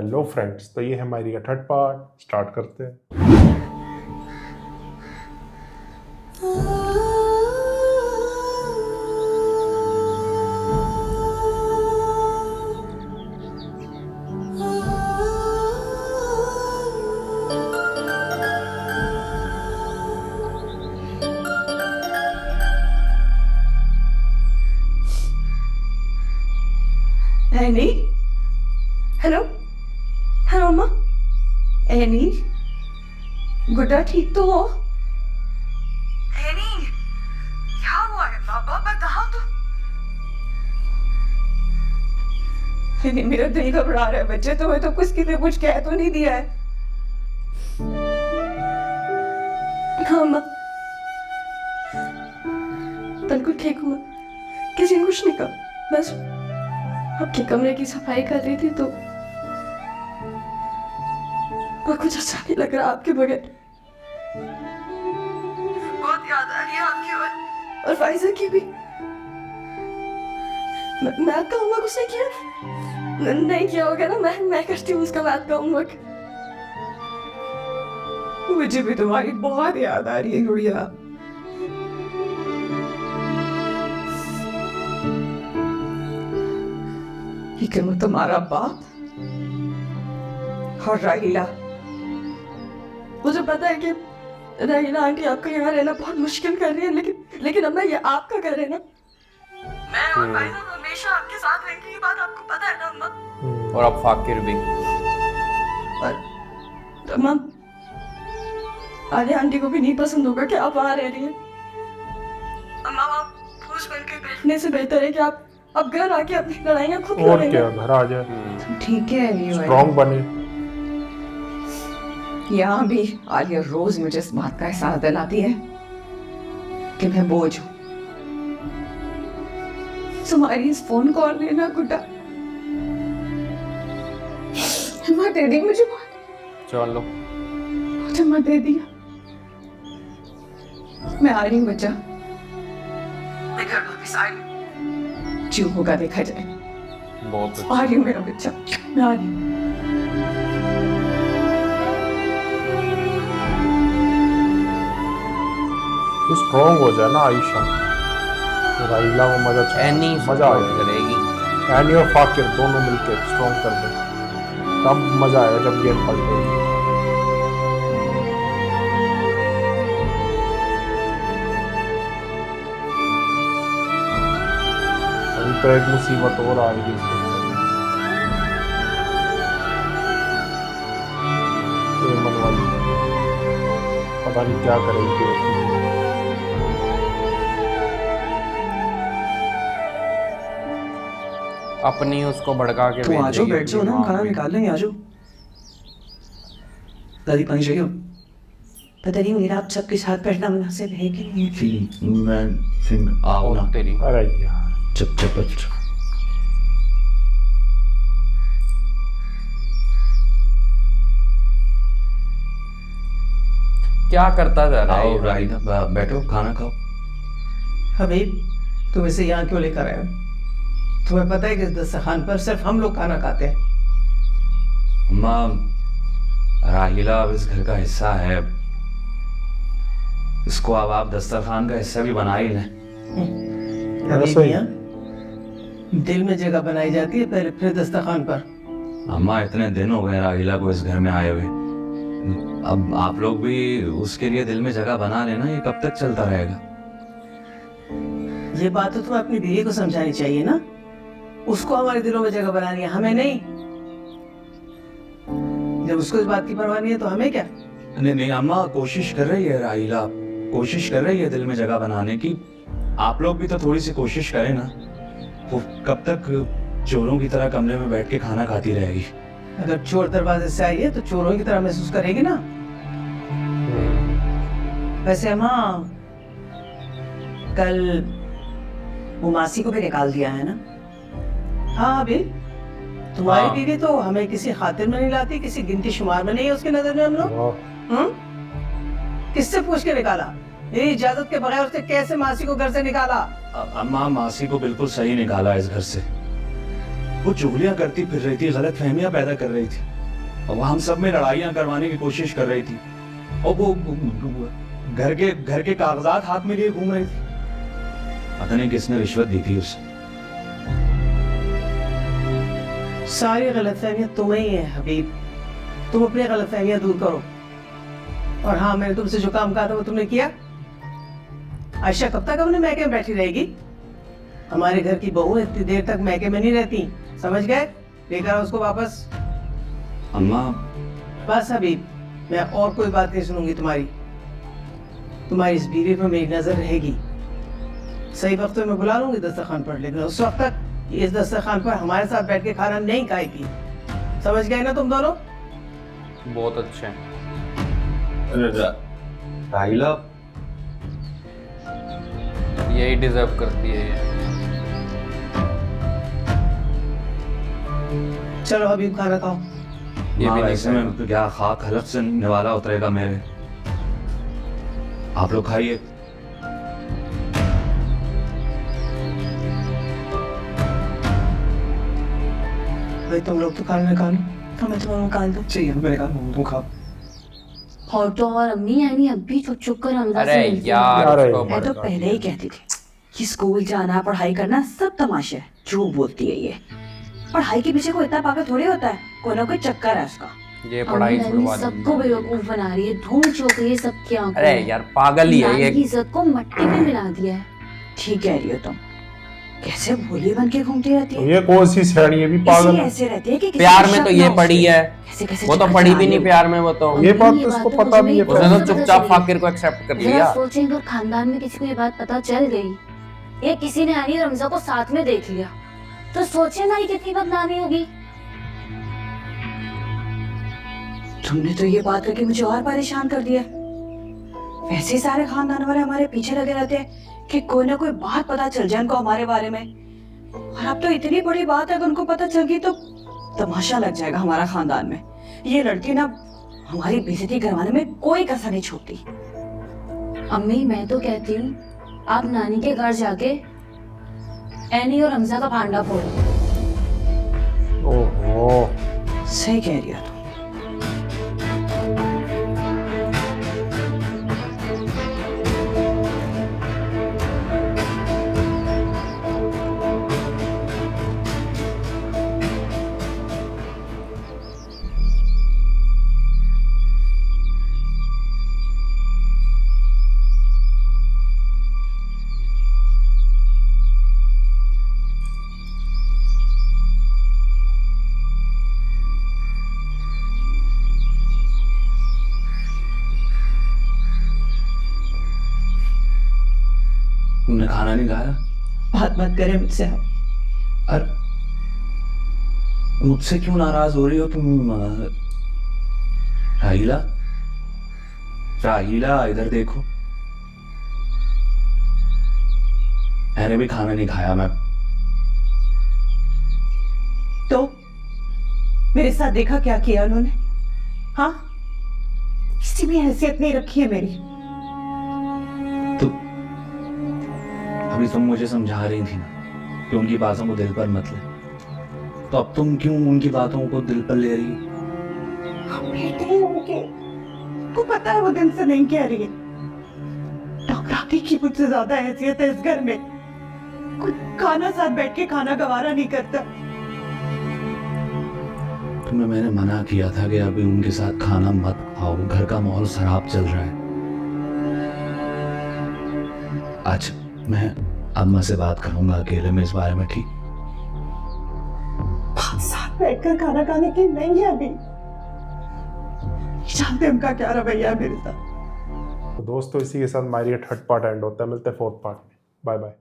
Hello friends, तो ये है हमारी थर्ड पार्ट। स्टार्ट करते हैं। एनी, हेलो हेलो अम्मा। एनी, गुड्डा ठीक तो हो? एनी, क्या हुआ है बाबा, बताओ तो। एनी, मेरा दिल घबरा रहा है बच्चे, तुम्हें तो किसी ने कुछ कह तो नहीं दिया है? हाँ अम्मा, बिल्कुल ठीक हूँ। किसी ने कुछ नहीं कहा, बस आपके कमरे की सफाई कर रही थी तो और कुछ अच्छा नहीं लग रहा आपके बगैर। बहुत याद आ रही है आपकी और फाइजा की भी। मैं आपका होमवर्क उसने किया नहीं किया होगा ना? मैं करती हूँ उसका मैथ का होमवर्क। मुझे भी तुम्हारी बहुत याद आ रही है गुड़िया। लेकिन तुम्हारा बाप और राहिला, मुझे पता है कि राहिला आंटी आपका यहाँ रहना बहुत मुश्किल कर रही है, लेकिन अम्मा ये आपका घर है ना। मैं और फाइजा हमेशा आपके साथ रहेंगे, ये बात आपको पता है ना अम्मा? और अब फाकिर भी। और अम्मा, आलिया आंटी को भी नहीं पसंद होगा कि आप वहाँ रह रही हैं। अम्मा, आप फूस बन के बैठने से बेहतर है कि आप अब घर आके अपनी लड़ाइयाँ खुद और लड़ेंगे। क्या, घर आ जाए, ठीक है, स्ट्रॉन्ग बने। यहाँ भी आलिया रोज मुझे इस बात का एहसास दिलाती है कि मैं बोझ हूँ। तुम्हारी इस फोन कॉल ने ना गुड्डा हिम्मत दे दी मुझे, चलो बहुत हिम्मत दे दिया। मैं आ रही हूँ बच्चा, मैं घर वापस आ रही हूँ। जो होगा देखा जाए। बहुत आ रही हूँ मेरा बच्चा, मैं आ रही हूँ। तो स्ट्रॉन्ग हो जाए ना आयशा, तो राहिला को एनी मजा आ सपोर्ट जाएगा। करेगी। एनी और फाकिर दोनों मिलके स्ट्रॉन्ग कर दे, तब मजा आएगा जब गेम पलटेगी। अभी तो एक मुसीबत और आएगी इसके ऊपर। एमन वाली पता नहीं क्या करेगी उसकी। अपनी उसको भड़का के तो आ जाओ, भेजेगी बैठ जाओ अपनी ना, माँ खाना पे। निकाल लेंगे, आ जाओ। दादी पानी चाहिए? पता नहीं मेरा आप सबके साथ बैठना मुनासिब है कि नहीं है। फिर आओ और ना, तेरी अरे यार, चुप चुप चुप। क्या करता जा रहा है आओ ये? राहिला, बैठो, खाना खाओ। हबीब, तुम इसे यहाँ क्यों लेकर आए हो? तुम्हें पता है कि इस दस्तरखान पर सिर्फ हम लोग खाना खाते हैं। अम्मा, राहिला अब इस घर का हिस्सा है, इसको अब आप दस्तरखान का हिस्सा भी बना ही लें। हबीब ऐसा ही। मियाँ, दिल में जगह बनाई जाती है पहले, फिर दस्तरखान पर। अम्मा, इतने दिन हो गए राहिला को इस घर में आए हुए, अब आप लोग भी उसके लिए दिल में जगह बना लेना। ये कब तक चलता रहेगा? ये बात तो तुम्हें अपनी बीवी को समझानी चाहिए ना। उसको हमारे दिलों में जगह बनानी है, हमें नहीं। जब उसको इस बात की परवाह नहीं है तो हमें क्या? नहीं नहीं अम्मा, कोशिश कर रही है राहिला, कोशिश कर रही है दिल में जगह बनाने की। आप लोग भी तो थोड़ी सी कोशिश करें ना। वो कब तक चोरों की तरह कमरे में बैठ के खाना खाती रहेगी? अगर चोर दरवाजे से आई है तो चोरों की तरह महसूस करेगी ना। वैसे अम्मा, कल वो मासी को भी निकाल दिया है ना? हाँ अभी तुम्हारी हाँ। बीवी तो हमें किसी खातिर में नहीं लाती, किसी गिनती शुमार में नहीं है उसकी नजर में हम लोग। वाह, किससे पूछ के निकाला? मेरी इजाजत के बगैर उसने कैसे मासी को घर से निकाला? अम्मा, मासी को बिल्कुल सही निकाला इस घर से। वो चुगलियां करती फिर रही थी, गलत फहमियां पैदा कर रही थी। और वो हम सब में लड़ाइयां करवाने की कोशिश कर रही थी और वो घर के कागजात हाथ में लिए घूम रही थी। पता नहीं किसने रिश्वत दी थी उसे। सारी गलतफहमियां तुम्हें ही है हबीब, तुम अपनी गलतफहमियां दूर करो। और हाँ, मैंने तुमसे जो काम कहा था वो तुमने किया। आयशा कब तक अपने मैके में बैठी रहेगी? हमारे घर की बहू इतनी देर तक मैके में नहीं रहती, समझ गए? लेकर आओ उसको वापस। अम्मा बस हबीब, मैं और कोई बात नहीं सुनूंगी तुम्हारी। तुम्हारी इस बीवी पर मेरी नजर रहेगी। सही वक्त में मैं बुला लूंगी दस्तरखान पर, लेकिन उस वक्त तक इस दस्तरखान पर हमारे साथ बैठ के खाना नहीं खाएगी। समझ गए ना तुम दोनों? बहुत अच्छे हैं। राहिला यही डिजर्व करती है ये। चलो हबीब, खाना खाओ। ये भी वैसे नहीं में तो क्या खाक हलफ से निवाला उतरेगा मेरे। आप लोग खाइए। भाई तुम लोग तो खाना निकालो। हमें तुम्हें निकाल दो। चाहिए मैंने कहा तुम खाओ। और तो और अम्मी यानी अब भी चुप चुप कर हमजा अरे से मिलती हैं। यार अरे उसको मैं तो भड़का पहले ही कहती थी कि स्कूल जाना, पढ़ाई करना सब तमाशा है। झूठ बोलती है ये। पढ़ाई के पीछे कोई इतना पागल थोड़ी होता है, कोई ना कोई चक्कर है उसका। ये पढ़ाई अम्मी छुड़वा सबको दी। बेवकूफ बना रही है, धूल चौक रही है सबकी आंखों अरे में। यार पागल ही है नानी की ये। इज्जत को मट्टी में मिला दिया है। ठीक कह रही हो तुम। कैसे भोली बन के घूमती रहती है। ये कौन सी सयानी है, भी पागल इसी है। ऐसे रहती है कि किसी प्यार को में शक तो ना ये हो पड़ी उस पे। है, कैसे कैसे वो तो चक्कर पढ़ी चला भी रही नहीं हो। प्यार में वो तो। अम्मी, ये बात ये तो इसको बात पता भी है। मुझे उसने भी तो पता चुपचाप चली। फाकिर को एक्सेप्ट कर जरा लिया। सोचें अगर खानदान में किसी को ये बात पता चल गई, या किसी ने यानी रमजा को साथ में देख लिया, तो सोचे ना ये कितनी बदनामी होगी। तुमने तो ये बात करके मुझे और परेशान कर दिया। वैसे ही सारे खानदान वाले हमारे पीछे लगे रहते हैं कि कोई ना कोई बात पता चल जाए उनको हमारे बारे में। और अब तो इतनी बड़ी बात है, अगर उनको पता चल गई तो तमाशा लग जाएगा हमारा खानदान में। ये लड़की ना हमारी बेइज्जती करवाने में कोई कसर नहीं छोड़ती। अम्मी मैं तो कहती हूँ आप नानी के घर जाके एनी और रमजा का भांडा फोड़ो। ओहो, सही कह रही हो तुम। तुमने खाना नहीं खाया? बात मत करे मुझसे आप। अरे मुझसे क्यों नाराज हो रही हो तुम? राहिला, राहिला इधर देखो। मैंने भी खाना नहीं खाया। मैं तो मेरे साथ देखा क्या किया उन्होंने? हाँ, किसी भी हैसियत नहीं रखी है मेरी। तो अभी तुम मुझे समझा रही थी ना कि उनकी बातों को दिल पर मत ले, तो अब तुम क्यों उनकी बातों को दिल पर ले रही हो? बेटे उनके को पता है वो दिल से नहीं कह रही है। डॉक्टराती की मुझसे ज्यादा हैसियत है इस घर में। कोई खाना साथ बैठ के खाना गवारा नहीं करता। तुम्हें मैंने मना किया था कि अभी उनके साथ खाना मत खाओ, घर का माहौल खराब चल रहा है। आज मैं अम्मा से बात करूंगा अकेले में इस बारे में, ठीक? साथ बैठकर खाना खाने की नहीं है अभी। जानते उनका क्या रवैया है मेरे साथ। तो दोस्तों इसी के साथ मायरी का 3rd पार्ट एंड होता है। मिलते हैं 4th पार्ट में। Bye bye.